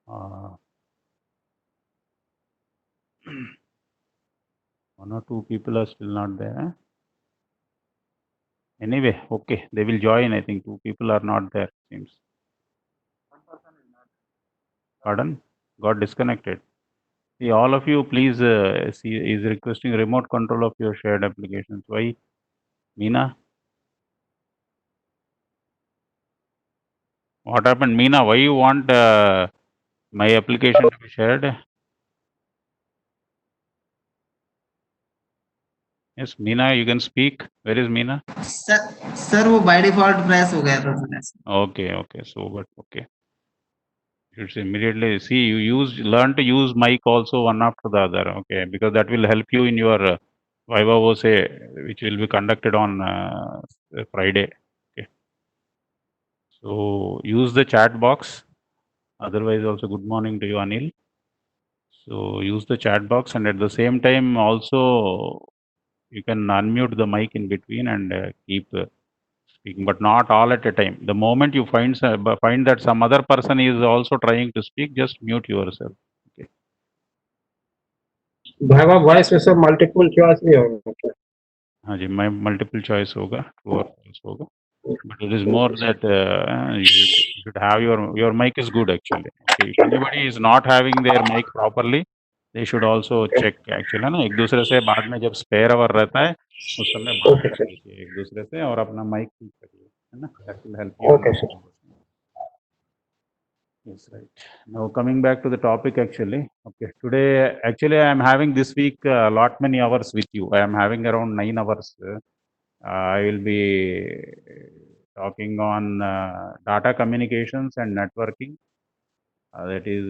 One or two people are still not there. Huh? Anyway, okay, they will join. I think 2 people are not there. Seems. Pardon? Got disconnected. See, all of you, please see, is requesting remote control of your shared applications. Why, Meena? What happened, Meena? Why you want my application to be shared? Yes, Meena, you can speak. Where is Meena? Sir वो by default press हो गया था sir. Okay, okay. So, but okay. You should immediately see you learn to use mic also one after the other. Okay, because that will help you in your Viva OSE, which will be conducted on Friday. Okay. So use the chat box. Otherwise, also good morning to you, Anil. So use the chat box, and at the same time also you can unmute the mic in between and keep speaking, but not all at a time. The moment you find that some other person is also trying to speak, just mute yourself. Okay. भाई voice में सब multiple choice भी होगा. हाँ जी, मैं multiple choice होगा, true और false होगा. But it is more that you should have your mic is good actually. Okay, if anybody is not having their mic properly, they should also check actually, है ना. एक दूसरे से बाद में जब स्पेयर आवर रहता है उस समय बात कर लीजिए एक दूसरे से और अपना माइक ठीक करिए, है ना. That will help you. Okay, sir. Yes, right. Now coming back to the topic actually. Okay, today actually I am having this week a lot many hours with you. I am having around 9 hours. I will be talking on data communications and networking. That is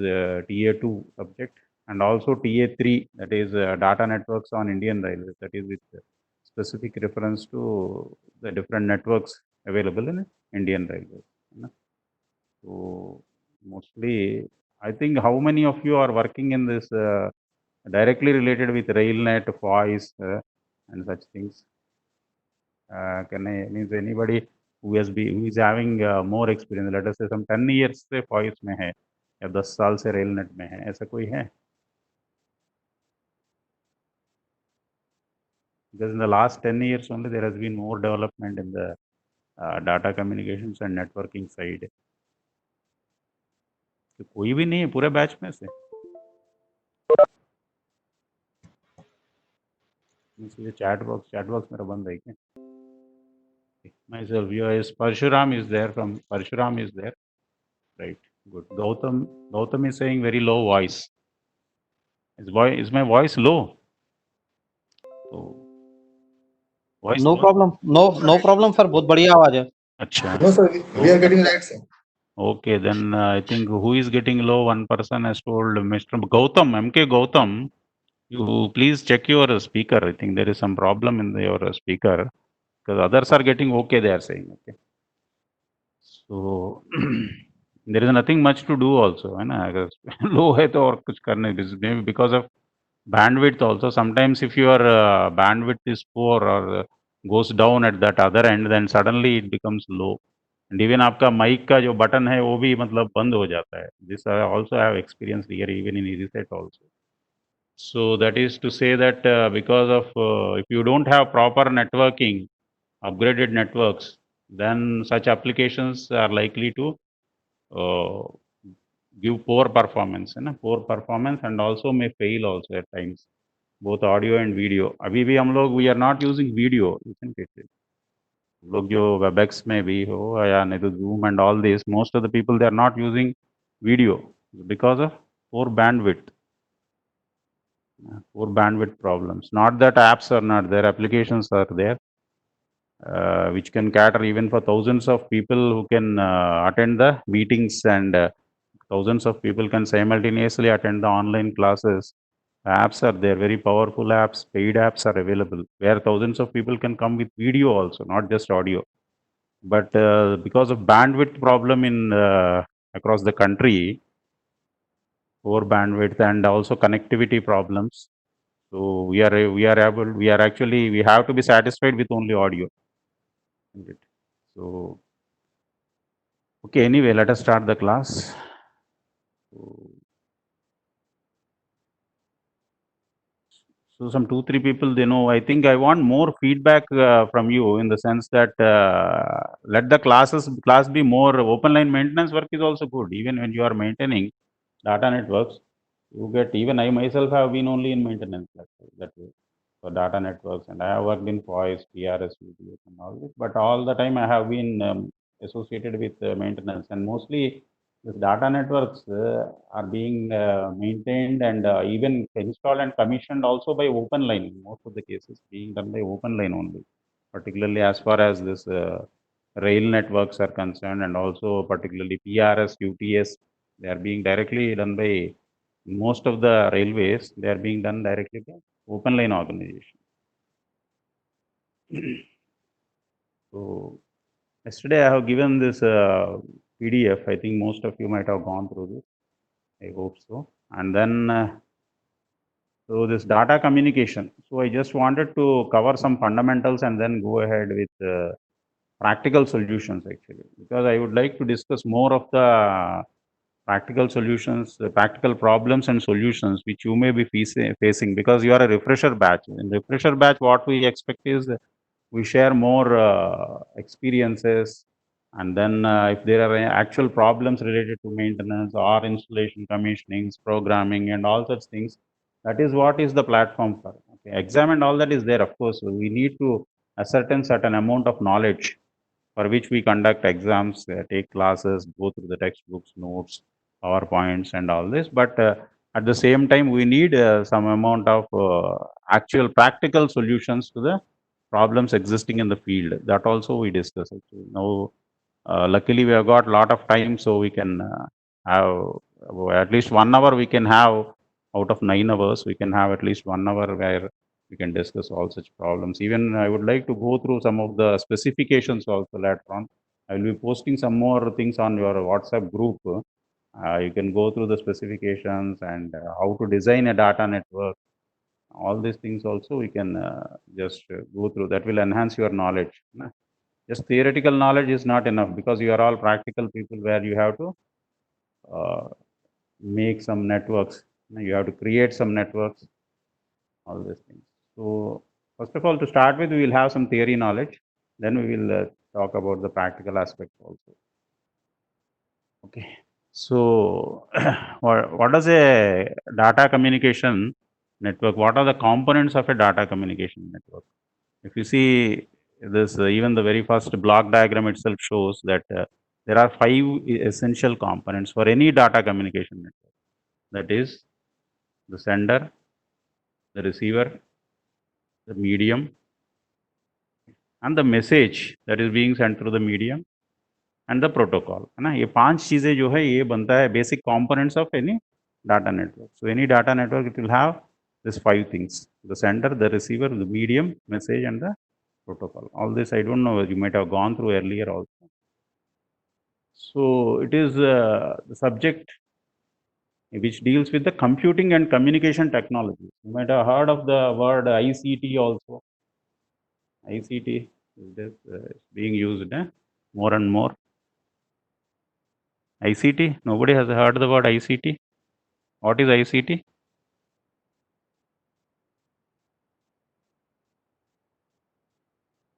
TA2 subject, and also TA3, that is data networks on Indian Railways. That is with specific reference to the different networks available in Indian Railways. So mostly, I think how many of you are working in this directly related with RailNet, voice, and such things? Means anybody who is having more experience, let us say some 10 years से voice में है या 10 साल से RailNet में है, ऐसा कोई है? Because in the last 10 years only there has been more development in the data communications and networking side. तो कोई भी नहीं है पूरे बैच में से? ये chat box मेरा बंद है क्या? Myself, yes, Parshuram is there. Parshuram is there, right? Good. Gautam is saying very low voice. Is my voice low? So, voice No low? problem. No problem sir. बहुत बढ़िया आवाज है. Acha. No sir, we are getting right sir. Okay, then I think who is getting low? One person has told Mr. Gautam, MK Gautam, you please check your speaker. I think there is some problem in your speaker because others are getting okay, they are saying. Okay. So there is nothing much to do also. है ना, अगर low है तो और कुछ करने, maybe because of bandwidth also. Sometimes if your bandwidth is poor or goes down at that other end, then suddenly it becomes low. And even आपका mic का जो button है वो भी मतलब बंद हो जाता है. This I also have experienced here even in EasySet also. So that is to say that because of if you don't have proper networking, upgraded networks, then such applications are likely to give poor performance, poor performance, and also may fail also at times, both audio and video. अभी भी हम लोग we are not using video, isn't it? लोग जो WebEx में भी हो या नहीं तो Zoom and all this, most of the people they are not using video because of poor bandwidth. Poor bandwidth problems. Not that apps are not there, applications are there, which can cater even for thousands of people who can attend the meetings, and thousands of people can simultaneously attend the online classes. Apps are there, very powerful apps, paid apps are available, where thousands of people can come with video also, not just audio. But because of bandwidth problem in across the country, poor bandwidth and also connectivity problems, so we have to be satisfied with only audio. So okay, anyway, let us start the class. So some 2-3 people, they know. I think I want more feedback from you in the sense that let the class be more open line. Maintenance work is also good. Even when you are maintaining data networks, you get, even I myself have been only in maintenance that way for data networks, and I have worked in voice, PRS, UPS and all this, but all the time I have been associated with maintenance, and mostly these data networks are being maintained and even installed and commissioned also by open line. In most of the cases being done by open line only, particularly as far as this rail networks are concerned, and also particularly PRS, UTS, they are being directly done by most of the railways. They are being done directly by open line organization. So yesterday I have given this PDF. I think most of you might have gone through this. I hope so. And then so this data communication. So I just wanted to cover some fundamentals and then go ahead with practical solutions actually, because I would like to discuss more of the practical solutions, practical problems and solutions which you may be facing, because you are a refresher batch. In refresher batch, what we expect is we share more experiences, and then if there are actual problems related to maintenance or installation, commissionings, programming and all such things, that is what is the platform for. Okay, exam and all that is there, of course. We need to ascertain certain amount of knowledge, for which we conduct exams, take classes, go through the textbooks, notes, PowerPoints and all this. But at the same time, we need some amount of actual practical solutions to the problems existing in the field. That also we discuss actually. Now, luckily we have got a lot of time, so we can have at least 1 hour we can have out of 9 hours. We can have at least 1 hour where we can discuss all such problems. Even I would like to go through some of the specifications also later on. I will be posting some more things on your WhatsApp group. You can go through the specifications and how to design a data network. All these things also we can just go through. That will enhance your knowledge. Just theoretical knowledge is not enough, because you are all practical people where you have to make some networks. You have to create some networks, all these things. So first of all, to start with, we will have some theory knowledge. Then we will talk about the practical aspects also. Okay. So what does a data communication network? What are the components of a data communication network? If you see this, even the very first block diagram itself shows that there are 5 essential components for any data communication network. That is the sender, the receiver, the medium, and the message that is being sent through the medium, and the protocol. है ना, ये 5 चीजें जो है ये बनता है basic components of any data network. So any data network, it will have these 5 things: the sender, the receiver, the medium, message, and the protocol. All this I don't know, you might have gone through earlier also. So it is the subject which deals with the computing and communication technology. You might have heard of the word ICT also. ICT is being used more and more. ICT, nobody has heard the word ICT. What is ICT?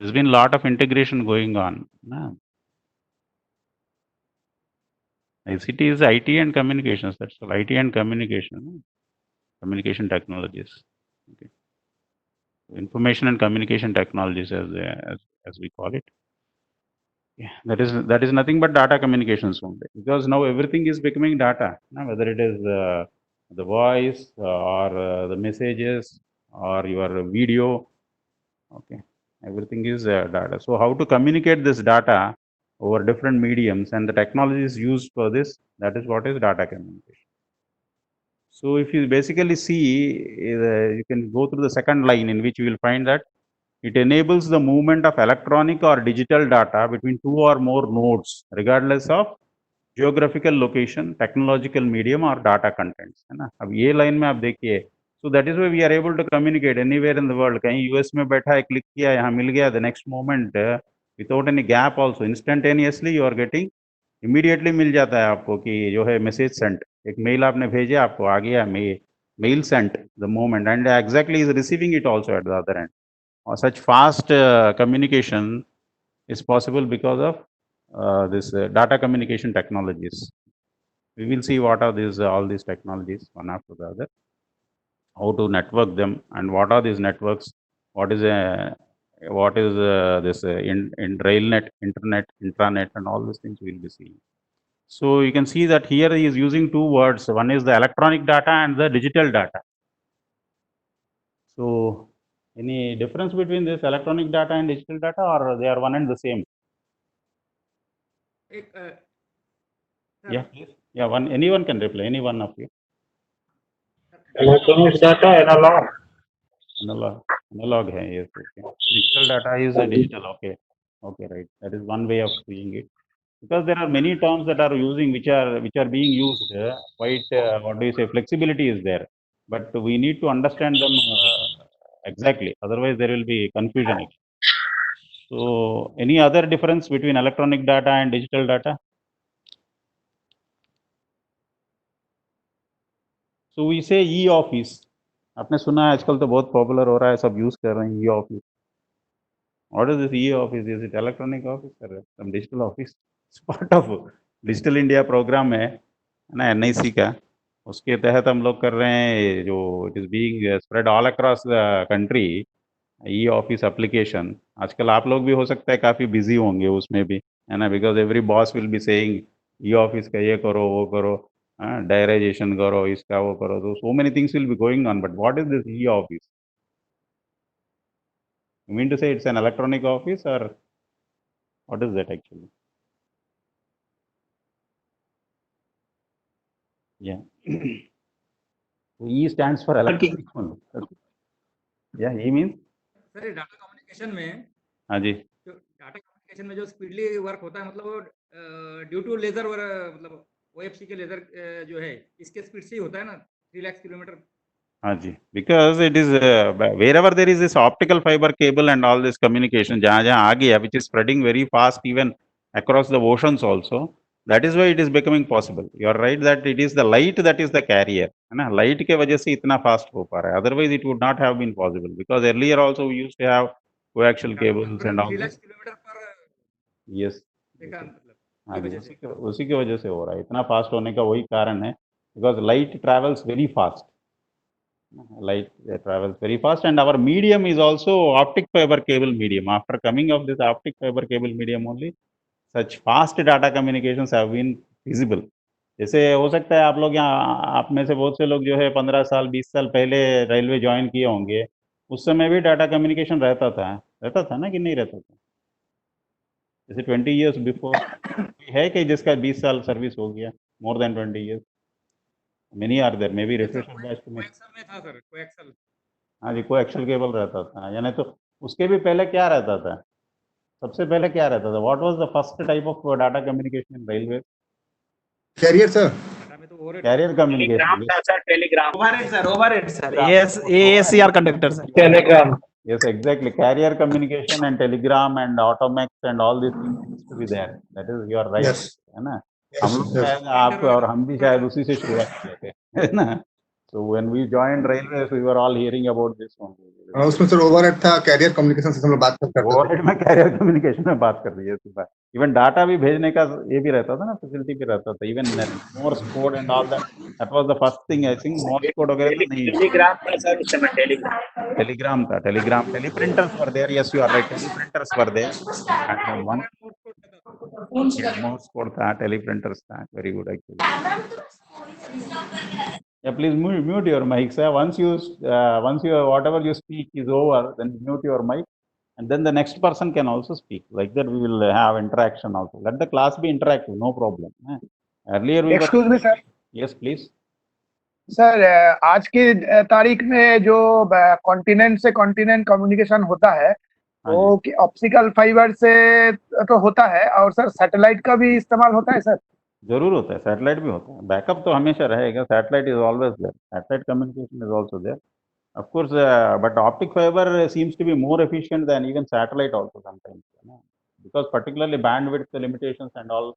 There's been a lot of integration going on. ICT is IT and communications. That's all. IT and communication, communication technologies. Okay. Information and communication technologies, as we call it. Yeah, that is nothing but data communications only, because now everything is becoming data. Whether it is the voice or the messages or your video, okay, everything is data. So how to communicate this data over different mediums and the technologies used for this, that is what is data communication. So if you basically see, you can go through the second line, in which you will find that it enables the movement of electronic or digital data between 2 or more nodes, regardless of geographical location, technological medium or data contents. है ना? अब ये line में आप देखिए, so that is why we are able to communicate anywhere in the world. कहीं US में बैठा है, click किया, यहाँ मिल गया, the next moment without any gap also, instantaneously you are getting, immediately मिल जाता है आपको कि जो है message sent. एक मेल आपने भेजे, आपको आ गया mail sent the moment, and exactly is receiving it also at the other end. और such fast communication is possible because of this data communication technologies. We will see what are these all these technologies one after the other, how to network them, and what are these networks, what is this in railnet, internet, intranet, and all these things we will be seeing. So you can see that here he is using two words. One is the electronic data and the digital data. So any difference between this electronic data and digital data, or they are one and the same? एक Yeah, please. Yeah, anyone can reply, any one of you. Electronic data analog. Analog hai, yes, okay. Digital data is a digital, okay. Okay, right. That is one way of seeing it. Because there are many terms that are using which are being used quite what do you say, flexibility is there, but we need to understand them exactly, otherwise there will be confusion. So any other difference between electronic data and digital data? So we say e-office. आपने सुना है आजकल तो बहुत popular हो रहा है, सब यूज कर रहे हैं e-office. What is this e-office? Is it electronic office or some digital office? It's part of digital India programme है ना, NIC का. उसके तहत हम लोग कर रहे हैं जो it is being spread all across the country, e-office application. आजकल आप लोग भी हो सकता है काफी बिजी होंगे उसमें भी, है ना, because every boss will be saying e-office का ये करो, वो करो, डायराइजेशन करो, इसका वो करो, तो so many things will be going on. But what is this e-office? You mean to say it's an electronic office, or what is that actually? Yeah. So E stands for electronic only. Okay. Yeah, E means? Sir data communication में, हाँ जी. जो data communication में जो speedly work होता है, मतलब वो due to laser, मतलब OFC के लेजर जो है इसके स्पीड से ही होता है ना, 3 लाख किलोमीटर. हाँ जी, because it is wherever there is this optical fiber cable and all this communication, जहाँ जहाँ आ गया, which is spreading very fast even across the oceans also, that is why it is becoming possible. You are right that it is the light that is the carrier, है ना, light के वजह से इतना fast हो पा रहा है, otherwise it would not have been possible, because earlier also we used to have coaxial cables and all 3 lakh this. Kilometre पर Yes. देखा, मतलब हाँ की जी, वजह से. उसी की वजह से हो रहा है, इतना फास्ट होने का वही कारण है, because light travels very fast. Light travels very fast, and our medium is also optic fiber cable medium. After coming of this optic fiber cable medium only, such fast data communications have been feasible. जैसे हो सकता है आप लोग यहाँ, आप में से बहुत से लोग जो है 15 साल 20 साल पहले रेलवे ज्वाइन किए होंगे, उस समय भी डाटा कम्युनिकेशन रहता था ना, कि नहीं रहता था? जैसे 20 years बिफोर है कि जिसका 20 साल सर्विस हो गया, more than 20 years? Many are there, maybe refresher batch में. कोएक्सल में था सर, कोएक्सल. हाँ जी, कोएक्सियल केबल रहता था, यानी तो उसके भी पहले क्या रहता था? सबसे पहले क्या रहता था? What was the first type of data communication in railway? Carrier sir, data में तो over carrier communication. Telegram. Overhead sir, ASCR conductor sir. Telegram. Yes, exactly. Carrier communication and telegram and automax and all these things used to be there. That is, you are right. Yes. है ना? Yes, हम लोग yes. शायद आप और हम भी शायद उसी से शुरुआत किए थे, है ना? So when we joined railways, we were all hearing about this one. उसमें सर ओवरहेड था, कैरियर कम्युनिकेशन से हम लोग बात करते थे. ओवरहेड में कैरियर कम्युनिकेशन में बात कर रही है. इवन डाटा भी भेजने का ये भी रहता था ना, फैसिलिटी भी रहता था. Even Morse code and all that was the first thing. I think Morse code वगैरह तो नहीं. टेलीग्राम था सर उस समय. टेलीग्राम था, telegram, teleprinters were there. Yes, you are right, teleprinters were there. And one Morse code था, teleprinters था. Very good actually. Yeah, please mute your mic, sir. Once you whatever you speak is over, then mute your mic, and then the next person can also speak. Like that, we will have interaction also. Let the class be interactive, no problem. Earlier we Excuse me, sir. Yes, please. Sir, आज की तारीख में जो continent से continent communication होता है वो optical fibre से तो होता है, और सर सैटेलाइट का भी इस्तेमाल होता है सर? जरूर होता है, सैटेलाइट भी होता है. बैकअप तो हमेशा रहेगा. Satellite is always there. Satellite communication is also there, of course, but optic fiber seems to be more efficient than even satellite also sometimes, because particularly bandwidth limitations and all,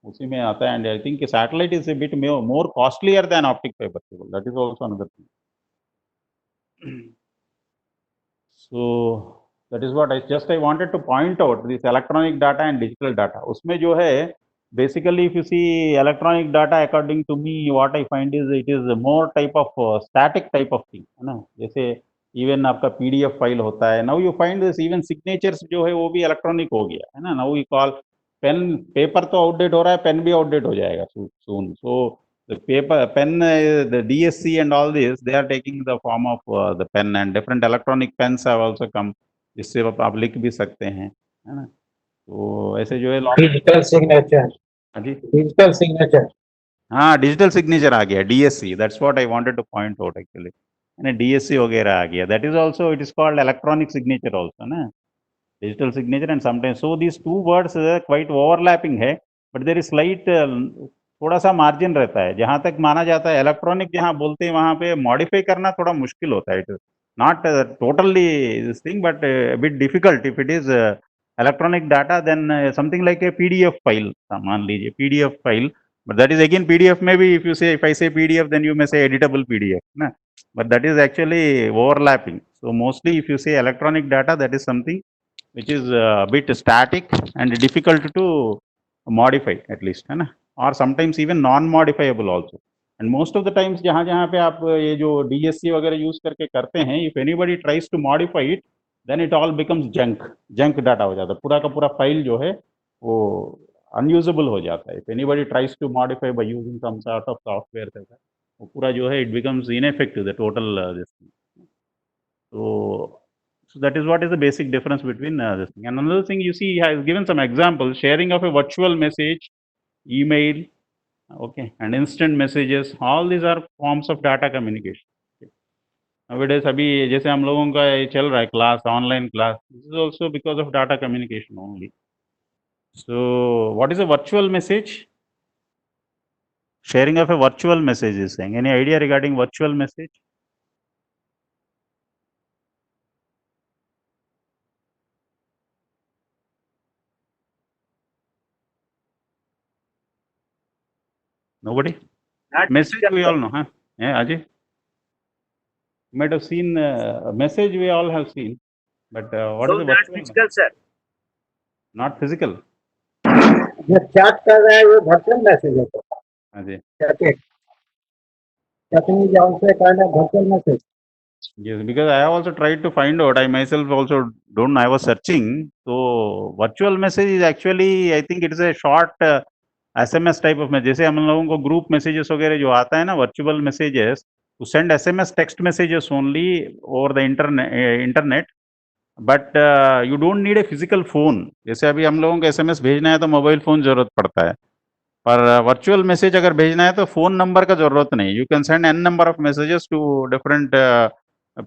उसी में आता है, and I think satellite is a bit more costlier then optic fibre cable, that is also another thing. So that is what I wanted to point out, this electronic data and digital data. उसमें जो है basically if you see electronic data, according to me what I find is it is more type of static type of thing, है ना. जैसे even आपका PDF file होता है, now you find this even signatures जो है वो भी electronic हो गया है ना. now we call pen, paper तो आउटडेट हो रहा है, पेन भी आउटडेट हो जाएगा soon. So the paper, pen, the DSC and all this, they are taking the form of the pen, and different electronic pens have also come, जिससे आप लिख भी सकते हैं, है ना. तो ऐसे जो है डिजिटल सिग्नेचर, हाँ जी, डिजिटल सिग्नेचर, हाँ डिजिटल सिग्नेचर आ गया, DSC, that's what I wanted to point out actually, है ना. DSC वगैरह आ गया, that is also, it is called electronic signature also ना, digital signature. And sometimes, so these two words quite overlapping है, but there is slight थोड़ा सा margin रहता है. जहां तक माना जाता है इलेक्ट्रॉनिक जहां बोलते हैं वहां पे मॉडिफाई करना थोड़ा मुश्किल होता है. It is not totally this thing, but bit difficult if it is electronic data, then something like a PDF file, मान लीजिए PDF file, but that is again PDF. Maybe if you say, if I say PDF, then you may say editable PDF, na? But that is actually overlapping. So mostly if you say electronic data, that is something which is a bit static and difficult to modify at least, है ना, or sometimes even non-modifiable also. And most of the times जहाँ पे आप ये जो DSC वगैरह use करके करते हैं, if anybody tries to modify it, then it all becomes junk data हो जाता है. पूरा का पूरा फाइल जो है वो unusable हो जाता है. If anybody tries to modify by using some sort of software, वो पूरा जो है it becomes ineffective, the total this thing. So that is what is the basic difference between this thing. And another thing, you see, he has given some examples: sharing of a virtual message, email, okay, and instant messages. All these are forms of data communication. Okay. Nowadays, अभी जैसे हम लोगों का ये चल रहा है class, online class, this is also because of data communication only. So, what is a virtual message? Sharing of a virtual message is saying. Any idea regarding virtual message? Nobody? Message we all know, huh? Yeah, Ajay? You might have seen message we all have seen, but what is the virtual? Physical sir, Not physical. जो chat कर रहा है वो virtual message है sir. Ajay. Chatting is also a kind of virtual message. Yes, because I have also tried to find out. I myself also don't know. I was searching. So virtual message is actually, I think it is a short SMS type of message. जैसे हम लोगों को group messages वगैरह जो आता है ना, virtual messages, to send SMS text messages only over the internet, but you don't need a physical phone. जैसे अभी हम लोगों को SMS भेजना है तो मोबाइल फोन जरूरत पड़ता है, पर वर्चुअल मैसेज अगर भेजना है तो फोन नंबर का जरूरत नहीं. You can send n number of messages to different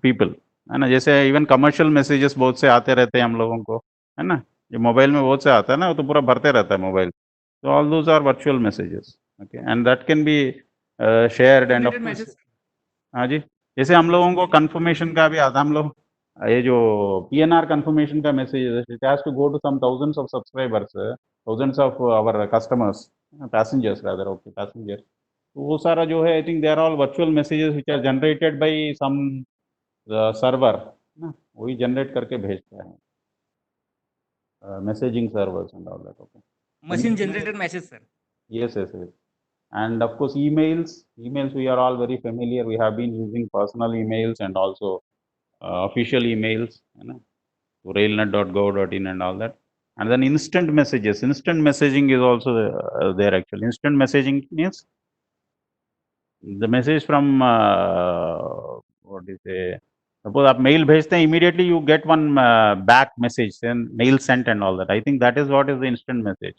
people, है ना. जैसे इवन कमर्शियल मैसेजेस बहुत से आते रहते हैं हम लोगों को, है ना, जो मोबाइल में बहुत से आता है ना, वो तो पूरा भरते रहता है mobile. So all those are virtual messages, okay, and that can be shared and of course, हाँ जी, जैसे हम लोगों को confirmation का भी आता है, हम लोग ये जो PNR confirmation का message, it has to go to some thousands of subscribers, thousands of our customers, passengers rather, okay, passengers. तो वो सारा जो है, I think they are all virtual messages which are generated by some server, ना, वही generate करके भेजता है, messaging servers and all that, okay. Machine generated message sir. Yes. And of course, emails we are all very familiar. We have been using personal emails and also official emails, you know, to railnet.gov.in and all that. And then instant messages. Instant messaging is also there actually. Instant messaging means the message from what do you say? Suppose आप mail भेजते हैं, immediately you get one back message, then mail sent and all that. I think that is what is the instant message.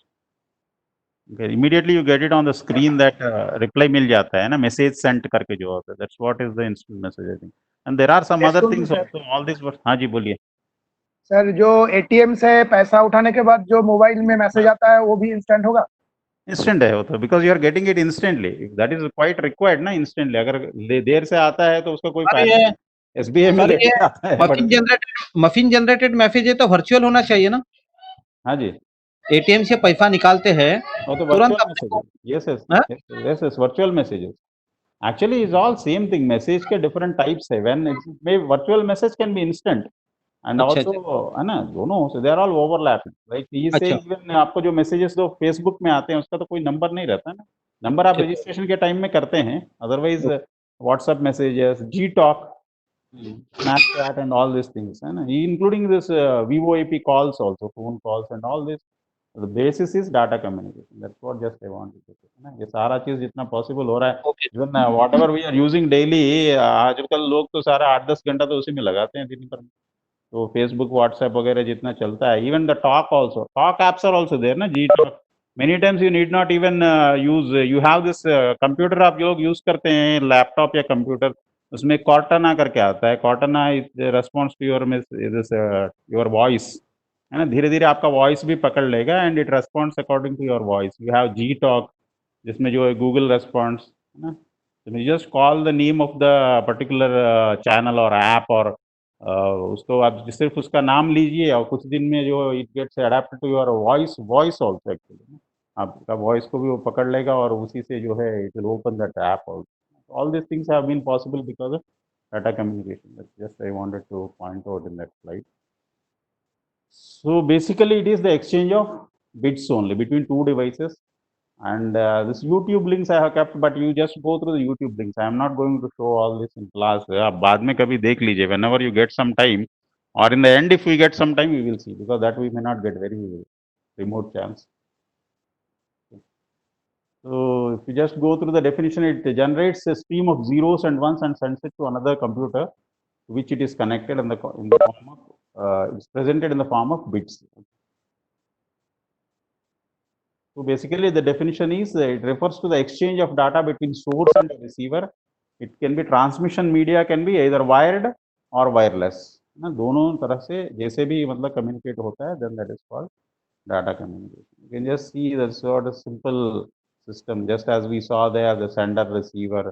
Okay, immediately you get it on the screen that reply मिल जाता है ना, message sent करके जो होता है. That's what is the instant message, I think. And there are some other things also. All this, हाँ जी बोलिए. Sir जो ATM से पैसा उठाने के बाद जो मोबाइल में मैसेज आता है वो भी इंस्टेंट होगा? Instant है वो तो, because you are getting it instantly. That is quite required ना, instantly. अगर देर से आता है तो उसका कोई फायदा नहीं. SBI में लेट आता है. मशीन जनरेटेड मैसेज है तो वर्चुअल होना चाहिए ना? हाँ जी. एटीएम से पैसा निकालते हैं Oh, the तुरंत virtual अपने को messages. Yes, yes, हाँ? yes, virtual messages. Actually, it's all same thing. Message के different types है. When may virtual message can be instant and अच्छा also अच्छा है ना दोनों. So they are all overlapping. Like he is अच्छा saying even आपको जो messages जो Facebook में आते हैं उसका तो कोई नंबर नहीं रहता है ना. नंबर आप ठीक है रजिस्ट्रेशन के टाइम में करते हैं. Otherwise WhatsApp messages, Gtalk, Snapchat and all these things है ना. Including this VoIP calls also, phone calls and all this. The basis is data communication. That's what just I want to say. है ना ये सारा चीज जितना possible हो रहा है okay even whatever we are using daily आजकल लोग तो सारा 8-10 घंटा तो उसी में लगाते हैं दिन भर में तो फेसबुक व्हाट्सएप वगैरह जितना चलता है even the talk also talk apps are also there ना G Talk many times you need not even use you have this computer आप लोग यूज करते हैं लैपटॉप या कंप्यूटर उसमें कॉर्टाना करके आता है Cortana response to your this your voice है ना धीरे धीरे आपका वॉइस भी पकड़ लेगा and it responds according to your voice you have G Talk जिसमें जो है गूगल रेस्पॉन्ड्स है ना you just call the name of the particular channel or app और उसको आप सिर्फ उसका नाम लीजिए और कुछ दिन में जो it gets adapted to your voice also actually आपका वॉइस को भी वो पकड़ लेगा और उसी से जो है it will open that app also all this things have been possible because of data communication just I wanted to point out in that slide so basically it is the exchange of bits only between two devices and this YouTube links I have kept but you just go through the YouTube links I am not going to show all this in class आप बाद में कभी देख लीजिए whenever you get some time or in the end if we get some time we will see because that we may not get very remote chance so if you just go through the definition it generates a stream of zeros and ones and sends it to another computer to which it is connected in the form of it's presented in the form of bits so basically the definition is it refers to the exchange of data between source and receiver it can be transmission media can be either wired or wireless ना दोनों तरह से जैसे भी मतलब communicate होता है then that is called data communication you can just see the sort of simple system just as we saw there the sender receiver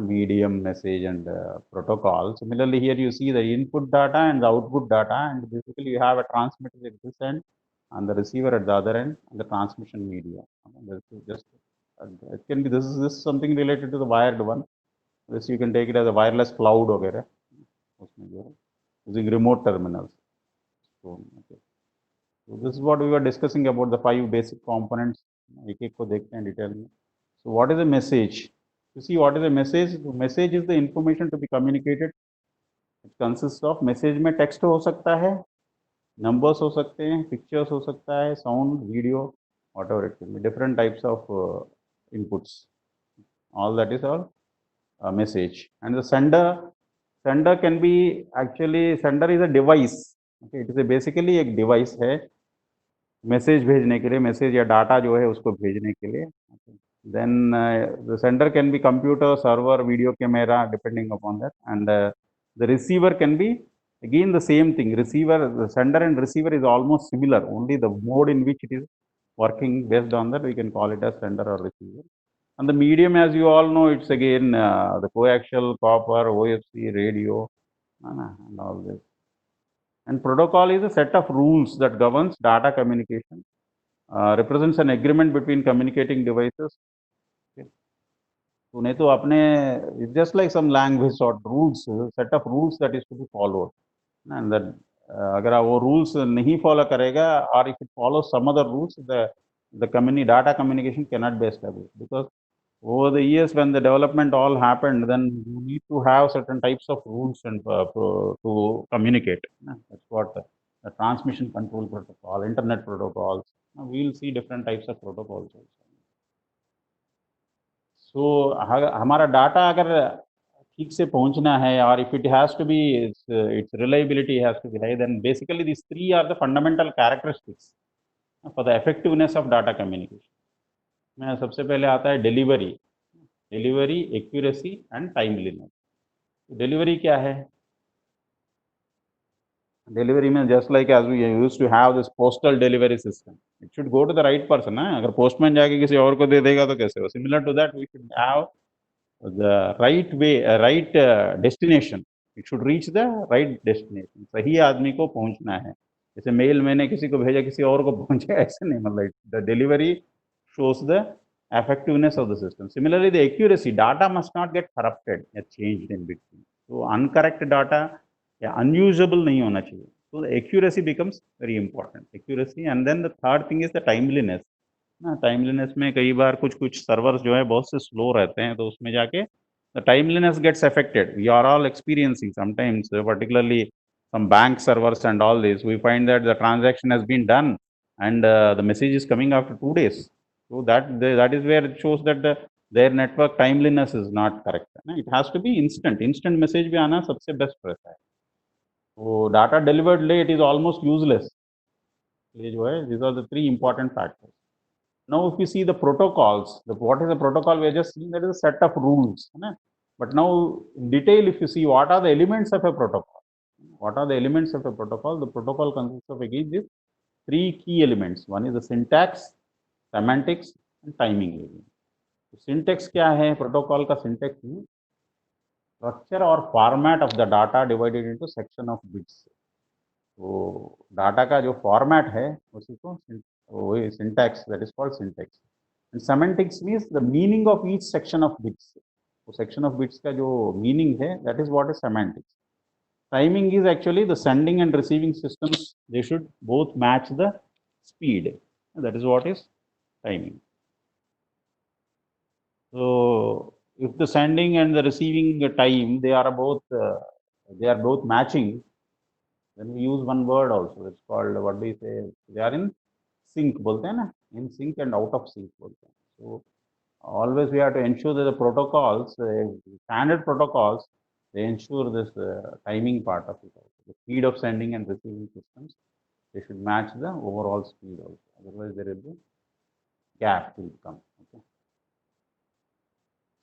medium message and protocol similarly here you see the input data and the output data and basically you have a transmitter at this end and the receiver at the other end and the transmission media just it can be this is something related to the wired one this you can take it as a wireless cloud वगैरह उसमें जो है using remote terminals so okay. So this is what we were discussing about the 5 basic components एक एक को देखते हैं detail में so what is a message to see what is a message the message is the information to be communicated it consists of message में text हो सकता है numbers हो सकते हैं pictures हो सकता है sound video whatever it can be different types of inputs all that is all a message and the sender can be actually sender is a device okay it is a basically एक device है message भेजने के लिए message या data जो है उसको भेजने के लिए then the sender can be computer server video camera depending upon that and the receiver can be again the same thing receiver the sender and receiver is almost similar only the mode in which it is working based on that we can call it as sender or receiver and the medium as you all know it's again the coaxial copper OFC radio and all this and protocol is a set of rules that governs data communication represents an agreement between communicating devices तो नहीं तो अपने it's just like some language or rules set of rules that is to be followed and that अगर वो rules नहीं follow करेगा or if it follows some other rules the data communication cannot be established because over the years when the development all happened then you need to have certain types of rules and to communicate that's what the transmission control protocol internet protocols we will see different types of protocols also so हमारा data अगर ठीक से पहुंचना है और if it has to be its reliability has to be high then basically these three are the fundamental characteristics for the effectiveness of data communication में सबसे पहले आता है delivery accuracy and timeliness delivery क्या है डिलीवरी में just like as we used to have this postal delivery system it should go to the right person है अगर पोस्टमैन जाके किसी और को दे देगा तो कैसे हो similar to that we should have the right way right destination it should reach the right destination सही आदमी को पहुंचना है जैसे मेल मैंने किसी को भेजा किसी और को पहुंचे, ऐसे नहीं, मतलब the delivery shows the effectiveness of the system. Similarly, the accuracy, data must not get corrupted or changed in between. So uncorrect data या unusable नहीं होना चाहिए. So the accuracy becomes very important. Accuracy, and then the third thing is the timeliness. ना timeliness में कई बार कुछ servers जो है बहुत से slow रहते हैं, तो उसमें जाके the timeliness gets affected. We are all experiencing sometimes, particularly some bank servers and all this, we find that the transaction has been done and the message is coming after 2 days. So that is where it shows that their network timeliness is not correct. It has to be instant. Instant message भी आना सबसे best रहता है. So data delivered late is almost useless. ये जो है, these are the 3 important factors. Now, if you see the protocols, what is a protocol? We are just seeing that is a set of rules. But now, in detail, if you see what are the elements of a protocol, what are the elements of a protocol? The protocol consists of again these 3 key elements. One is the syntax, semantics, and timing element. So, syntax क्या है? Protocol का syntax is structure or format of the data divided into section of bits. तो data का जो format है उसी को वही syntax, that is called syntax. And semantics means the meaning of each section of bits. तो section of bits का जो मीनिंग है that is what is semantics. Timing is actually the sending end receiving systems, they should both match the speed, that is what is timing. So if the sending and the receiving time they are both matching, then we use one word also. It's called, what do you say? They are in sync, बोलते हैं ना, in sync and out of sync बोलते हैं. So always we have to ensure that the protocols, standard protocols, they ensure this timing part of it also. The speed of sending and receiving systems, they should match the overall speed also. Otherwise there will be gap will come. Okay.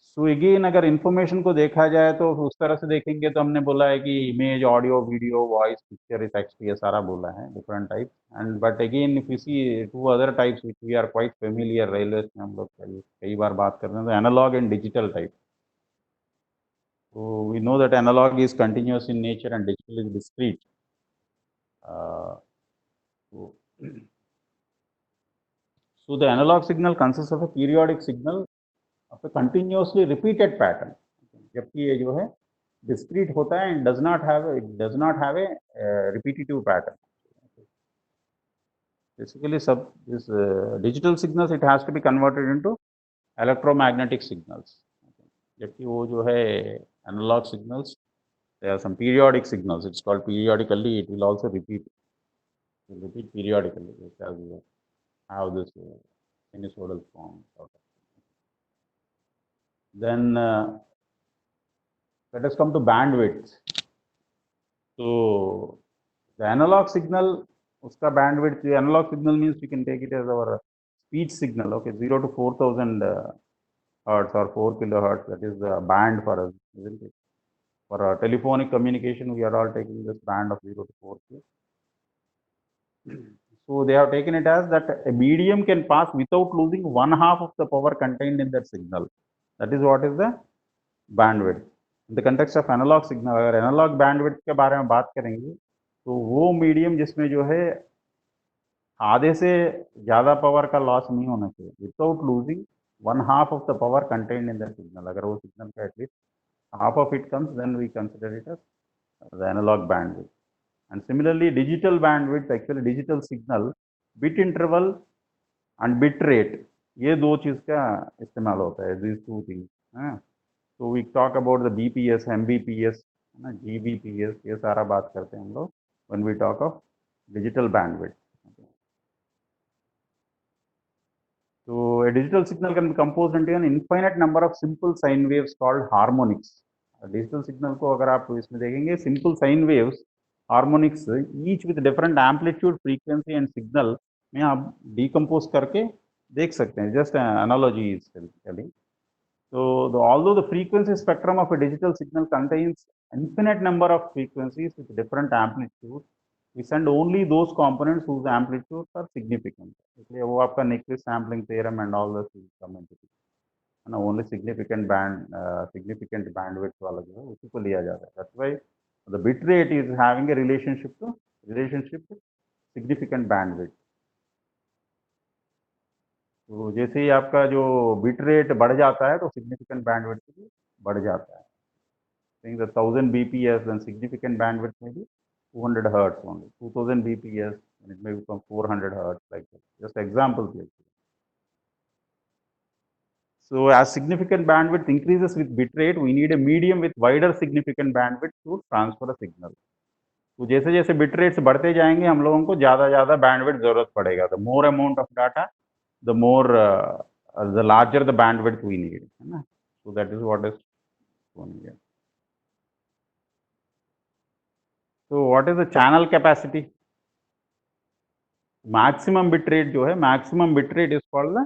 So again अगर information को देखा जाए तो उस तरह से देखेंगे तो हमने बोला है कि image, audio, video, voice, picture, text, ये सारा बोला है, different type. And but again if you see 2 other types which we are quite familiar, railway में हम लोग कई बार बात कर रहे हैं, तो एनालॉग एंड डिजिटल टाइप. तो we know that analogue is continuous in nature and digital is discrete. So the analog signal consists of a periodic signal of a continuously repeated pattern. जबकि ये जो है discrete होता है and does not have a repetitive pattern. Basically, this digital signals, it has to be converted into electromagnetic signals. जबकि वो जो है analog signals, there are some periodic signals. It's called periodically. It will also repeat. It will repeat periodically. It will have this sinusoidal form. Then let us come to bandwidth. So the analog signal, uska bandwidth, the analog signal means we can take it as our speech signal. Okay, 0 to 4000 hertz or 4 kilohertz. That is the band for us, isn't it? For telephonic communication, we are all taking this band of 0 to 4K. So they have taken it as that a medium can pass without losing 1/2 of the power contained in that signal. That is what is the bandwidth. In the context of analog signal, अगर analog bandwidth के बारे में बात करेंगे तो वो medium जिसमें जो है आधे से ज़्यादा पावर का लॉस नहीं होना चाहिए, without losing 1/2 of the power contained in the signal. अगर वो सिग्नल का at least half of it comes, then we consider it as the analog bandwidth. And similarly, digital bandwidth, actually digital signal, bit interval and bit rate, ये दो चीज़ का इस्तेमाल होता है, these 2 things. So we talk about the BPS, MBPS, GBPS, ये सारा बात करते हैं हम लोग when we talk of digital bandwidth. So a digital signal can be composed into an infinite number of simple sine waves called harmonics. Digital signal को अगर आप इसमें देखेंगे, simple sine waves, harmonics, each with different amplitude, frequency and signal में आप decompose करके देख सकते हैं. Just an analogy is telling. So although the frequency spectrum of a digital signal contains infinite number of frequencies with different amplitudes, we send only those components whose amplitudes are significant. इसलिए वो आपका Nyquist sampling theorem and all this come into it. Only significant bandwidth वाला जो है उसी को लिया जाता है. That's why the bit rate is having a relationship to significant bandwidth. तो जैसे ही आपका जो बिट रेट बढ़ जाता है तो सिग्निफिकेंट बैंडविड्थ भी बढ़ जाता है। Saying the 1000 bps, then significant bandwidth may be 200 hertz only. 2000 bps, and it may become 400 hertz, like that. Just examples here. So as significant bandwidth increases with bit rate, we need a medium with wider significant bandwidth to transfer a signal. तो जैसे जैसे bit rates बढ़ते जाएंगे हम लोगों को ज़्यादा bandwidth जरूरत पड़ेगा। The more amount of data, the more the larger the bandwidth we need, है ना। So that is what is going here. So what is the channel capacity? Maximum bit rate जो है, maximum bit rate is called the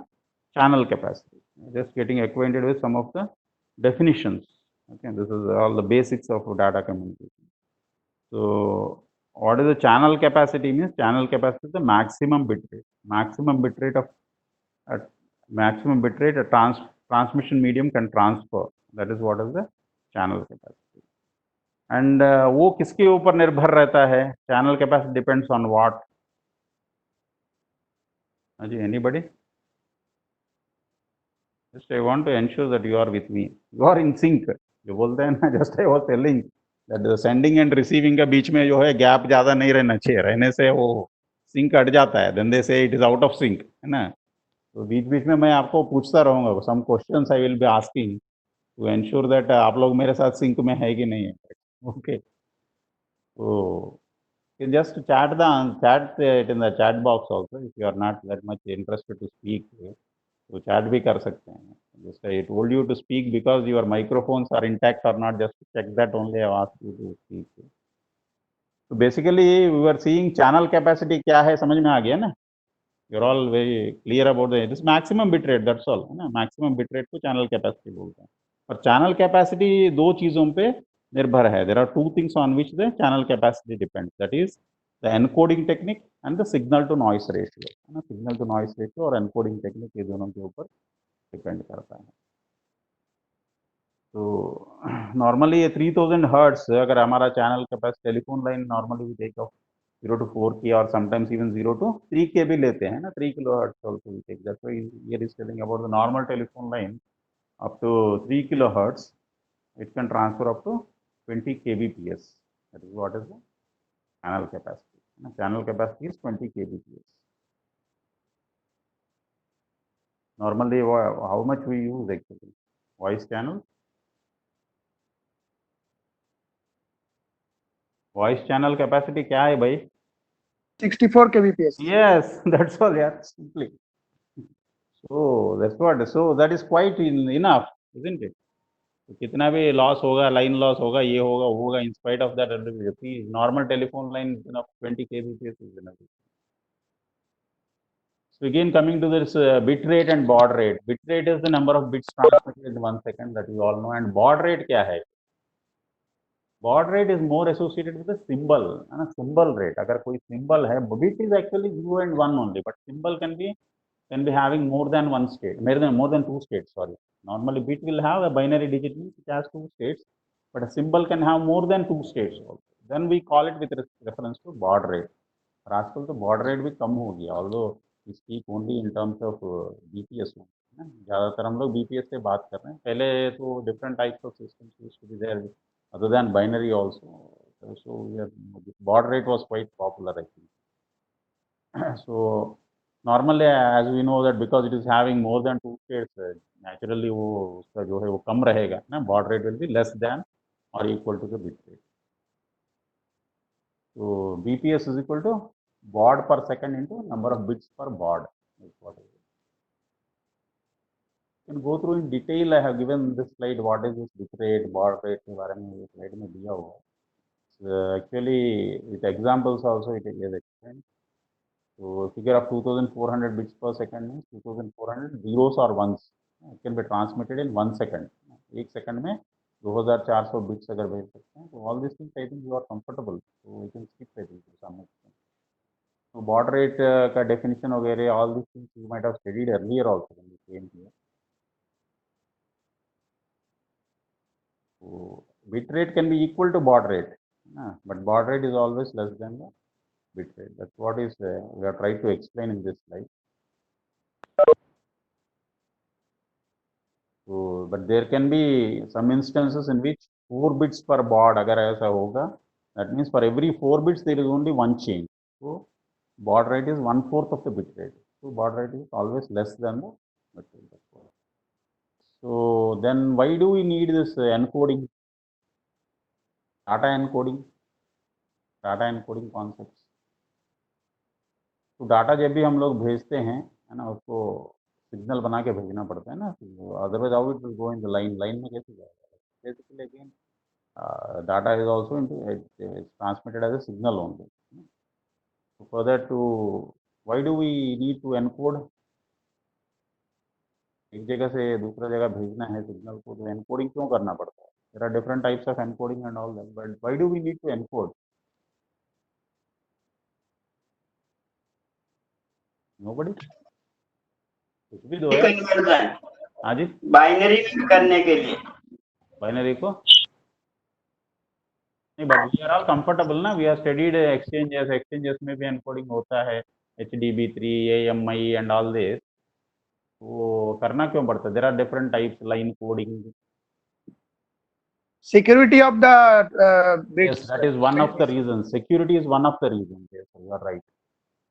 channel capacity. Just getting acquainted with some of the definitions. Okay, this is all the basics of data communication. So what is the channel capacity? Means channel capacity is the maximum bit rate. Maximum bit rate of a transmission medium can transfer. That is what is the channel capacity. And वो किसके ऊपर निर्भर रहता है? Channel capacity depends on what? Anybody? Just I want to ensure that you are with me. You are in sync. जो बोलते हैं ना, just I was telling that the sending and receiving के बीच में जो है गैप ज़्यादा नहीं रहना चाहिए, रहने से वो सिंक हट जाता है। Then they say it is out of sync, है ना। तो बीच बीच में मैं आपको पूछता रहूँगा, some questions I will be asking to ensure that आप लोग मेरे साथ सिंक में है कि नहीं है। Okay. So you can just chat it in the chat box also if you are not that much interested to speak. तो chat भी कर सकते हैं। Just I told you to speak because your microphones are intact or not, just to check that only I asked you to speak. So basically we were seeing channel capacity क्या है, समझ में आ गया ना? You're all very clear about this maximum bit rate, that's all, है ना। maximum bit rate को channel capacity बोलते हैं। और channel capacity दो चीज़ों पे निर्भर है। There are two things on which the channel capacity depends. That is the encoding technique and the signal to noise ratio, है ना। signal to noise ratio और encoding technique ये दोनों के ऊपर डिपेंड करता है। तो नॉर्मली ये 3000 हर्ट्स अगर हमारा channel capacity, telephone line normally we take off 0 to 4 की और समटाइम्स इवन 0 to 3 के भी लेते हैं ना, 3 kilo hertz also we take. That's why here is telling about the normal telephone line up to 3 kilo hertz, it can transfer up to 20 kbps. That is what is the channel capacity. Channel capacity is 20 kbps. Normally how much we use actually voice channel? Voice channel capacity क्या है भाई? 64 kbps. Yes, that's all. Yeah, simply. So that's what. So that is quite enough, isn't it? तो कितना भी loss होगा, line loss होगा, ये होगा वो होगा, in spite of that, normal telephone line is enough. 20 kbps is enough. So again, coming to this bit rate and baud rate. Bit rate is the number of bits transmitted in 1 second, that you all know. And baud rate क्या है? Baud rate is more associated with the symbol, है ना। symbol rate, अगर कोई symbol है, bit is actually 0 and 1 only, but symbol can be having more than one state, more than two states. Sorry, normally bit will have a binary digit, means it has 2 states, but a symbol can have more than 2 states also. Then we call it with reference to baud rate. और आजकल तो baud rate भी कम हो गया, although we speak only in terms of BPS. ज़्यादातर हम लोग BPS से बात कर रहे हैं। पहले तो different types of systems used to be there other than binary also. So baud rate was quite popular, I think. So normally as we know that because it is having more than 2 states, naturally वो उसका जो है वो कम रहेगा ना, baud rate will be less than or equal to the bit rate. So BPS is equal to baud per second into number of bits per baud. Is what it is. You can go through in detail. I have given this slide what is this bit rate, baud rate के बारे में ये slide में दिया हुआ है. Actually with examples also it is explained. So figure of 2400 bits per second means 2400 zeros or ones. It can be transmitted in 1 second. एक second में 2400 बिट्स अगर भेज सकते हैं, तो all this things I think you are comfortable, so we can skip it to some extent. So baud rate का definition वगैरह, all these things you might have studied earlier also when you came here. So bit rate can be equal to baud rate, but baud rate is always less than the bitrate. That's what is we are trying to explain in this slide. So, but there can be some instances in which 4 bits per baud अगर ऐसा होगा, that means for every 4 bits there is only one change. So baud rate is 1/4 of the bit rate. So baud rate is always less than the bit rate. So then why do we need this encoding, data encoding concepts? तो data जब भी हम लोग भेजते हैं, है ना, उसको सिग्नल बना के भेजना पड़ता है ना, otherwise how it will go in the line में कैसे जाएगा? Basically again data is also it's transmitted as a signal only. So for that, why do we need to encode? एक जगह से दूसरा जगह भेजना है सिग्नल को, तो एनकोडिंग क्यों करना पड़ता है? There are different types of encoding and all that, but why do we need to encode? Nobody? कुछ भी दो यार। कन्वर्जन हाँ जी, बाइनरी करने के लिए बाइनरी को नहीं, but we are all comfortable ना, वी आर स्टडीड एक्सचेंजेस में भी एनकोडिंग होता है, HDB3, AMI and all this, वो करना क्यों पड़ता है? There are different types, line coding. Security of the bits. Yes, that is one of the reasons. Security is one of the reasons. Yes, you are right.